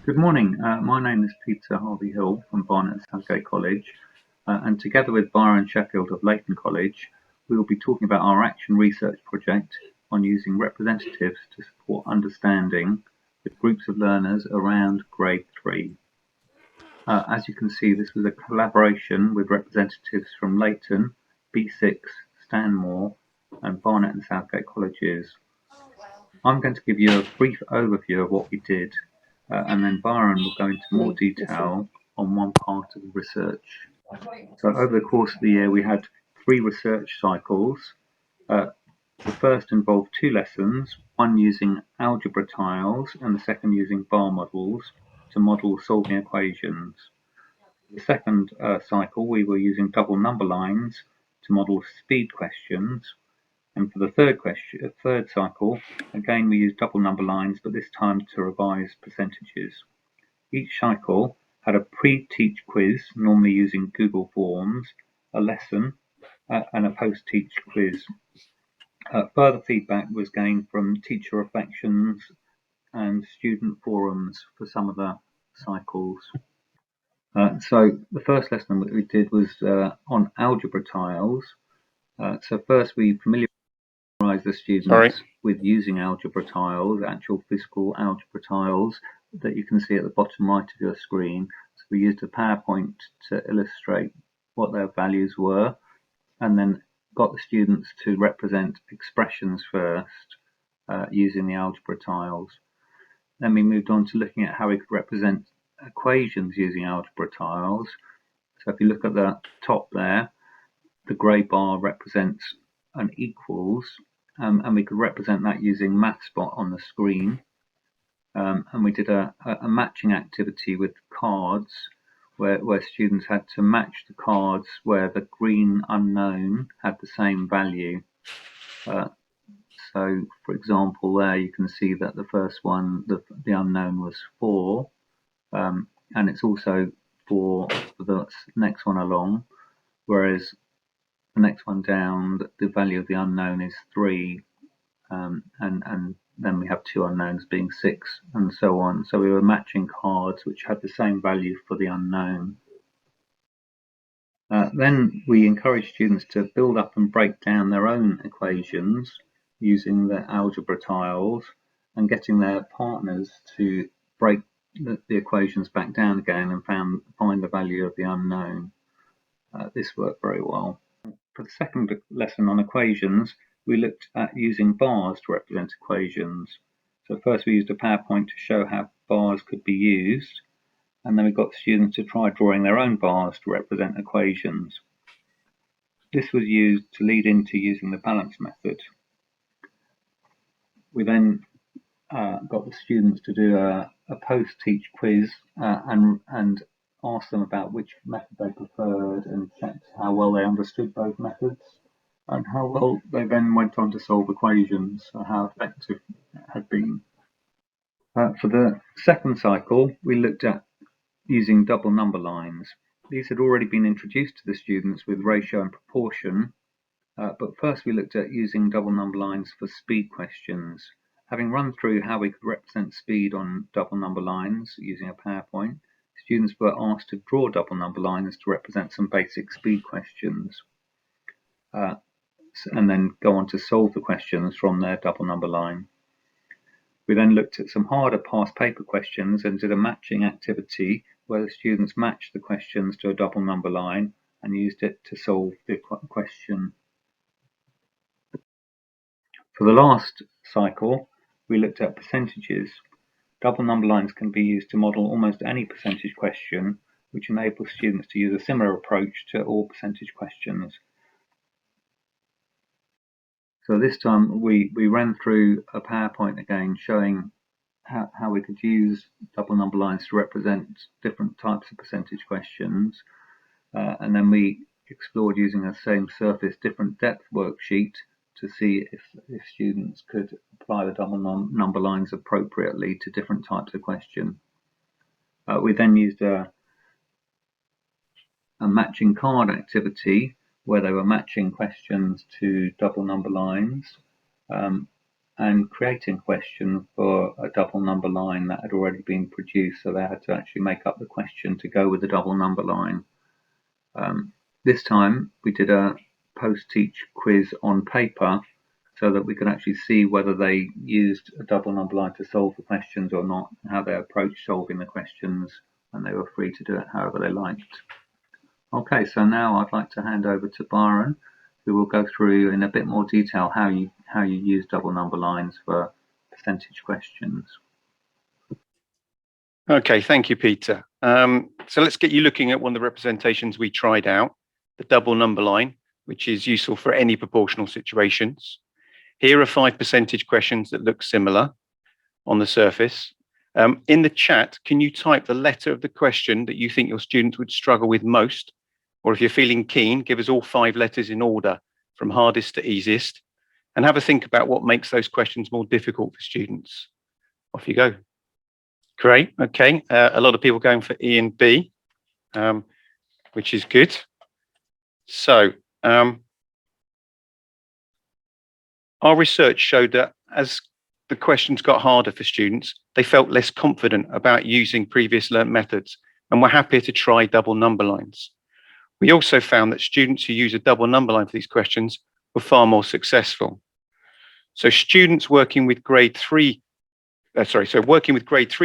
Good morning. My name is Peter Harvey-Hill from Barnet and Southgate College, and together with Byron Sheffield of Leighton College, we will be talking about our action research project on using representatives to support understanding with groups of learners around grade 3. As you can see, this was a collaboration with representatives from Leighton, B6, Stanmore, and Barnet and Southgate colleges. I'm going to give you a brief overview of what we did, and then Byron will go into more detail on one part of the research. So over the course of the year, we had 3 research cycles. The first involved 2 lessons, one using algebra tiles and the second using bar models to model solving equations. The second cycle, we were using double number lines to model speed questions. And for the third cycle, again we used double number lines, but this time to revise percentages. Each cycle had a pre-teach quiz, normally using Google Forms, a lesson, and a post-teach quiz. Further feedback was gained from teacher reflections and student forums for some of the cycles. So the first lesson that we did was on algebra tiles. So first we familiarised the students with using algebra tiles, actual physical algebra tiles that you can see at the bottom right of your screen. So we used a PowerPoint to illustrate what their values were, and then got the students to represent expressions first using the algebra tiles. Then we moved on to looking at how we could represent equations using algebra tiles. So if you look at the top there, the grey bar represents an equals, and we could represent that using MathSpot on the screen. And we did a matching activity with cards where students had to match the cards where the green unknown had the same value. So, for example, there you can see that the first one, the unknown was 4, and it's also 4 for the next one along, whereas the next one down, the value of the unknown is 3, and then we have 2 unknowns being 6, and so on. So we were matching cards which had the same value for the unknown. Then we encouraged students to build up and break down their own equations using the algebra tiles and getting their partners to break the equations back down again and find the value of the unknown. This worked very well. For the second lesson on equations, we looked at using bars to represent equations. So first we used a PowerPoint to show how bars could be used, and then we got students to try drawing their own bars to represent equations. This was used to lead into using the balance method. We then got the students to do a post-teach quiz and asked them about which method they preferred and checked how well they understood both methods and how well they then went on to solve equations, or how effective it had been. For the second cycle, we looked at using double number lines. These had already been introduced to the students with ratio and proportion, but first we looked at using double number lines for speed questions. Having run through how we could represent speed on double number lines using a PowerPoint, students were asked to draw double number lines to represent some basic speed questions, and then go on to solve the questions from their double number line. We then looked at some harder past paper questions and did a matching activity where the students matched the questions to a double number line and used it to solve the question. For the last cycle, we looked at percentages. Double number lines can be used to model almost any percentage question, which enables students to use a similar approach to all percentage questions. So this time we ran through a PowerPoint again showing how we could use double number lines to represent different types of percentage questions, and then we explored using the same surface different depth worksheet to see if students could apply the double number lines appropriately to different types of question. We then used a matching card activity where they were matching questions to double number lines, and and creating a question for a double number line that had already been produced, so they had to actually make up the question to go with the double number line. This time we did a post-teach quiz on paper so that we could actually see whether they used a double number line to solve the questions or not, and how they approached solving the questions, and they were free to do it however they liked. Okay, so now I'd like to hand over to Byron, who will go through in a bit more detail how you use double number lines for percentage questions. Okay, thank you, Peter. So let's get you looking at one of the representations we tried out, the double number line, which is useful for any proportional situations. Here are 5 percentage questions that look similar on the surface. In the chat, can you type the letter of the question that you think your students would struggle with most? Or if you're feeling keen, give us all 5 letters in order from hardest to easiest, and have a think about what makes those questions more difficult for students. Off you go. Great, okay. A lot of people going for E and B, which is good. So our research showed that as the questions got harder for students, they felt less confident about using previous learnt methods and were happier to try double number lines. We also found that students who use a double number line for these questions were far more successful. So students working with grade 3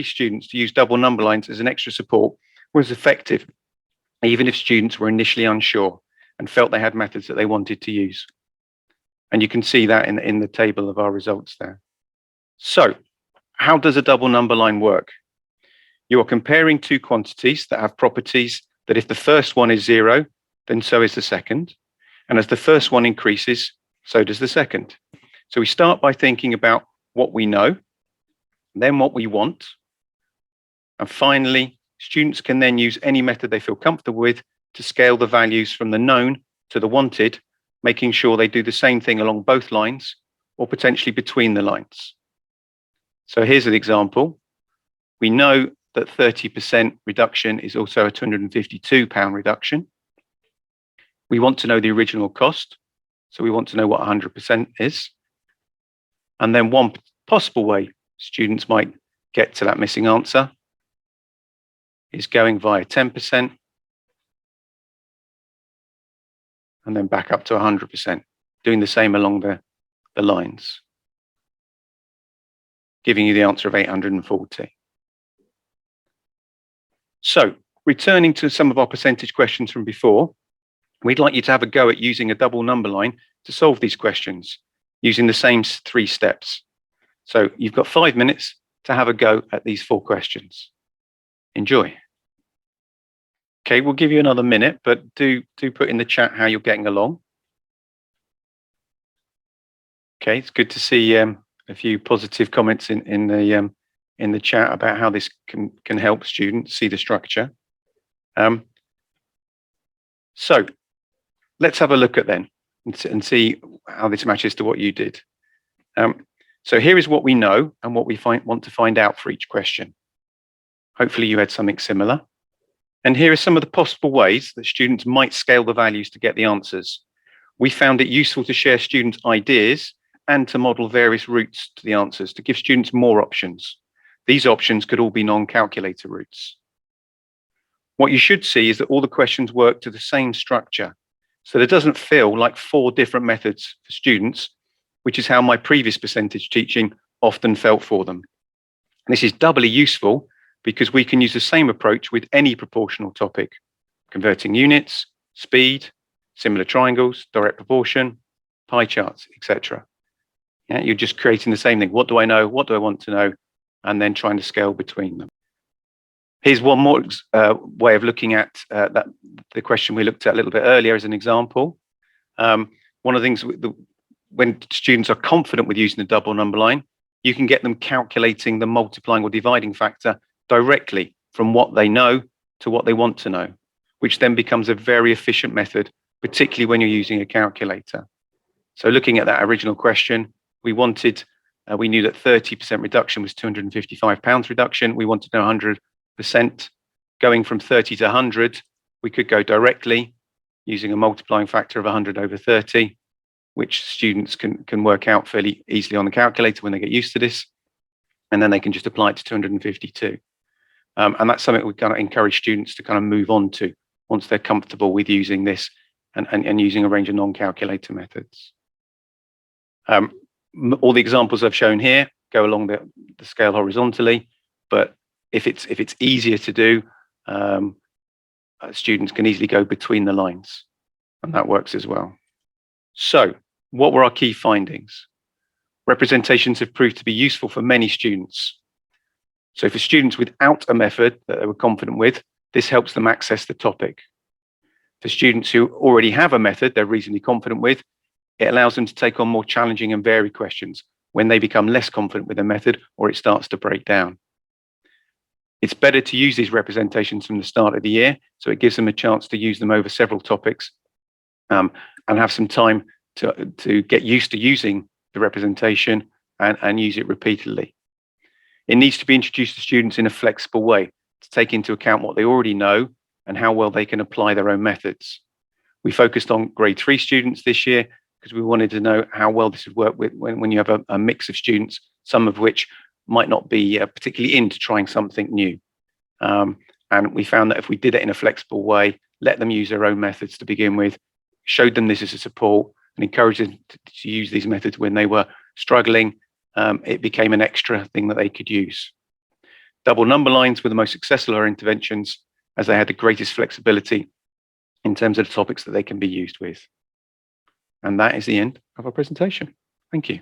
students to use double number lines as an extra support was effective, even if students were initially unsure and felt they had methods that they wanted to use. And you can see that in the table of our results there. So how does a double number line work? You are comparing 2 quantities that have properties that if the first one is 0, then so is the second. And as the first one increases, so does the second. So we start by thinking about what we know, then what we want. And finally, students can then use any method they feel comfortable with to scale the values from the known to the wanted, making sure they do the same thing along both lines or potentially between the lines. So here's an example. We know that 30% reduction is also a £252 reduction. We want to know the original cost. So we want to know what 100% is. And then one possible way students might get to that missing answer is going via 10% and then back up to 100%, doing the same along the lines, giving you the answer of 840. So returning to some of our percentage questions from before, we'd like you to have a go at using a double number line to solve these questions using the same 3 steps. So you've got 5 minutes to have a go at these 4 questions. Enjoy. Okay, we'll give you another minute, but do put in the chat how you're getting along. Okay, it's good to see a few positive comments in the chat about how this can help students see the structure. So let's have a look at then and see how this matches to what you did. So here is what we know and what we want to find out for each question. Hopefully you had something similar. And here are some of the possible ways that students might scale the values to get the answers. We found it useful to share students' ideas and to model various routes to the answers to give students more options. These options could all be non-calculator routes. What you should see is that all the questions work to the same structure. So it doesn't feel like 4 different methods for students, which is how my previous percentage teaching often felt for them. And this is doubly useful because we can use the same approach with any proportional topic, converting units, speed, similar triangles, direct proportion, pie charts, etc. Yeah, you're just creating the same thing. What do I know? What do I want to know? And then trying to scale between them. Here's one more way of looking at the question we looked at a little bit earlier as an example. One of the things when students are confident with using the double number line, you can get them calculating the multiplying or dividing factor directly from what they know to what they want to know, which then becomes a very efficient method, particularly when you're using a calculator. So looking at that original question, we knew that 30% reduction was £255 reduction. We wanted to know 100%. Going from 30 to 100, we could go directly using a multiplying factor of 100 over 30. which students can work out fairly easily on the calculator when they get used to this, and then they can just apply it to 252. And that's something we kind of encourage students to kind of move on to once they're comfortable with using this and using a range of non-calculator methods. All the examples I've shown here go along the scale horizontally, but if it's easier to do, students can easily go between the lines, and that works as well. So, what were our key findings? Representations have proved to be useful for many students. So for students without a method that they were confident with, this helps them access the topic. For students who already have a method they're reasonably confident with, it allows them to take on more challenging and varied questions when they become less confident with a method or it starts to break down. It's better to use these representations from the start of the year, so it gives them a chance to use them over several topics and have some time to get used to using the representation and use it repeatedly. It needs to be introduced to students in a flexible way to take into account what they already know and how well they can apply their own methods. We focused on grade 3 students this year because we wanted to know how well this would work with when you have a mix of students, some of which might not be particularly into trying something new. And we found that if we did it in a flexible way, let them use their own methods to begin with, showed them this as a support, and encouraged them to use these methods when they were struggling, it became an extra thing that they could use. Double number lines were the most successful of our interventions as they had the greatest flexibility in terms of the topics that they can be used with. And that is the end of our presentation. Thank you.